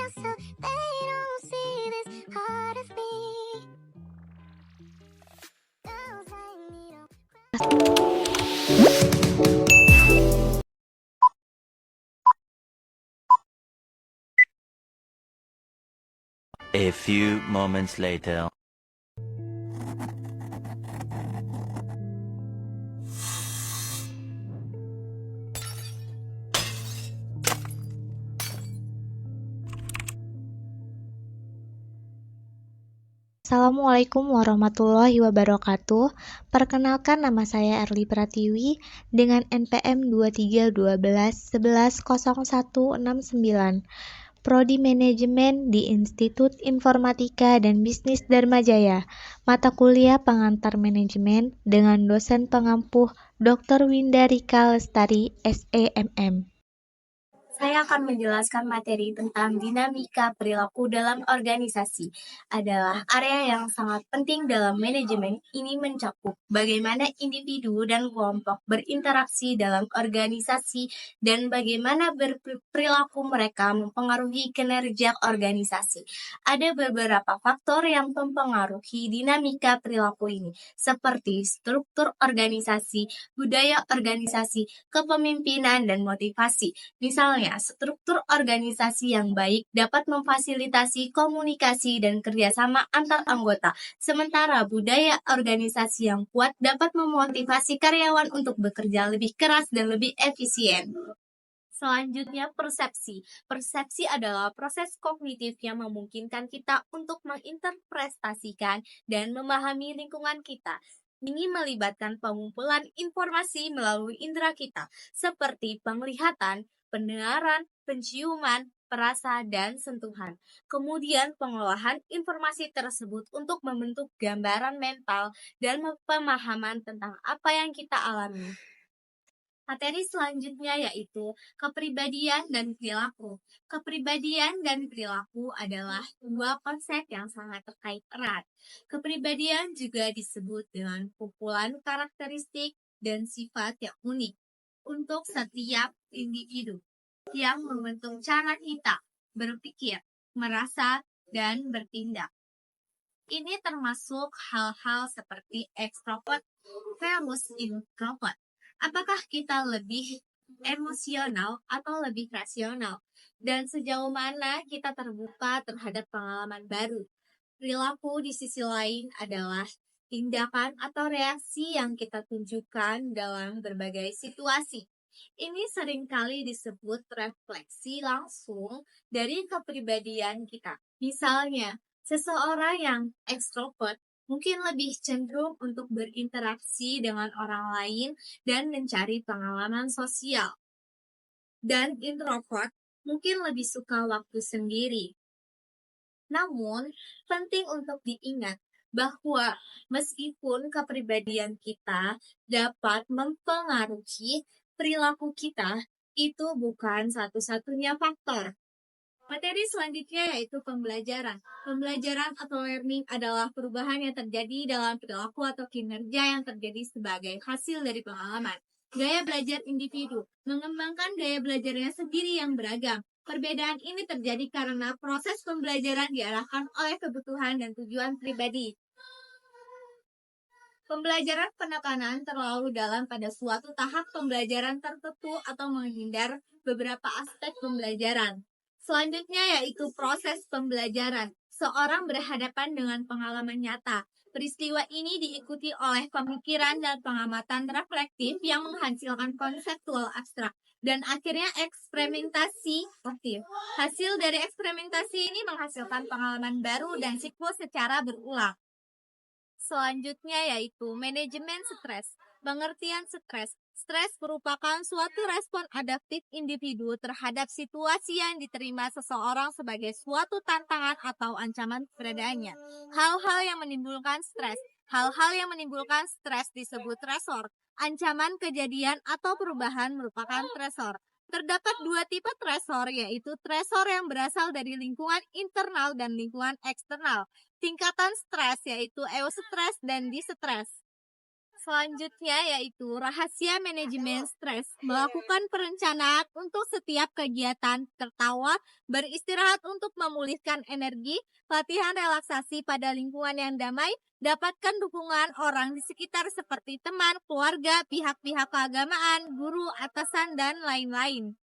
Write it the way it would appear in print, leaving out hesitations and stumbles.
out so they don't see this part of me. Girls like me don't A few moments later. Assalamualaikum warahmatullahi wabarakatuh. Perkenalkan, nama saya Erli Pratiwi dengan NPM 2312110169, Prodi Manajemen di Institut Informatika dan Bisnis Dharma Jaya, mata kuliah pengantar manajemen dengan dosen pengampuh Dr. Winda Rika Lestari, SEMM. Saya akan menjelaskan materi tentang dinamika perilaku dalam organisasi. Adalah area yang sangat penting dalam manajemen. Ini mencakup bagaimana individu dan kelompok berinteraksi dalam organisasi dan bagaimana perilaku mereka mempengaruhi kinerja organisasi. Ada beberapa faktor yang mempengaruhi dinamika perilaku ini, seperti struktur organisasi, budaya organisasi, kepemimpinan, dan motivasi. Misalnya, struktur organisasi yang baik dapat memfasilitasi komunikasi dan kerjasama antar anggota, sementara budaya organisasi yang kuat dapat memotivasi karyawan untuk bekerja lebih keras dan lebih efisien. Selanjutnya, persepsi. Persepsi adalah proses kognitif yang memungkinkan kita untuk menginterpretasikan dan memahami lingkungan kita. Ini melibatkan pengumpulan informasi melalui indera kita, seperti penglihatan, pendengaran, penciuman, perasa, dan sentuhan. Kemudian pengolahan informasi tersebut untuk membentuk gambaran mental dan pemahaman tentang apa yang kita alami. Materi selanjutnya yaitu kepribadian dan perilaku. Kepribadian dan perilaku adalah dua konsep yang sangat terkait erat. Kepribadian juga disebut dengan kumpulan karakteristik dan sifat yang unik untuk setiap individu yang membentuk cara kita berpikir, merasa, dan bertindak. Ini termasuk hal-hal seperti ekstrovert versus introvert. Apakah kita lebih emosional atau lebih rasional? Dan sejauh mana kita terbuka terhadap pengalaman baru? Perilaku di sisi lain adalah tindakan atau reaksi yang kita tunjukkan dalam berbagai situasi. Ini seringkali disebut refleksi langsung dari kepribadian kita. Misalnya, seseorang yang ekstrovert mungkin lebih cenderung untuk berinteraksi dengan orang lain dan mencari pengalaman sosial. Dan introvert mungkin lebih suka waktu sendiri. Namun, penting untuk diingat bahwa meskipun kepribadian kita dapat mempengaruhi perilaku kita, itu bukan satu-satunya faktor. Materi selanjutnya yaitu pembelajaran. Pembelajaran atau learning adalah perubahan yang terjadi dalam perilaku atau kinerja yang terjadi sebagai hasil dari pengalaman. Gaya belajar individu mengembangkan gaya belajarnya sendiri yang beragam. Perbedaan ini terjadi karena proses pembelajaran diarahkan oleh kebutuhan dan tujuan pribadi. Pembelajaran penekanan terlalu dalam pada suatu tahap pembelajaran tertentu atau menghindar beberapa aspek pembelajaran. Selanjutnya yaitu proses pembelajaran. Seorang berhadapan dengan pengalaman nyata. Peristiwa ini diikuti oleh pemikiran dan pengamatan reflektif yang menghasilkan konseptual abstrak dan akhirnya eksperimentasi aktif. Hasil dari eksperimentasi ini menghasilkan pengalaman baru dan siklus secara berulang. Selanjutnya yaitu manajemen stres. Pengertian stres. Stres merupakan suatu respon adaptif individu terhadap situasi yang diterima seseorang sebagai suatu tantangan atau ancaman keberadaannya. Hal-hal yang menimbulkan stres. Hal-hal yang menimbulkan stres disebut stresor. Ancaman kejadian atau perubahan merupakan stresor. Terdapat dua tipe stresor, yaitu stresor yang berasal dari lingkungan internal dan lingkungan eksternal. Tingkatan stres yaitu eustres dan distres. selanjutnya yaitu rahasia manajemen stres. Melakukan perencanaan untuk setiap kegiatan, tertawa, beristirahat untuk memulihkan energi, latihan relaksasi pada lingkungan yang damai, dapatkan dukungan orang di sekitar seperti teman, keluarga, pihak-pihak keagamaan, guru, atasan, dan lain-lain.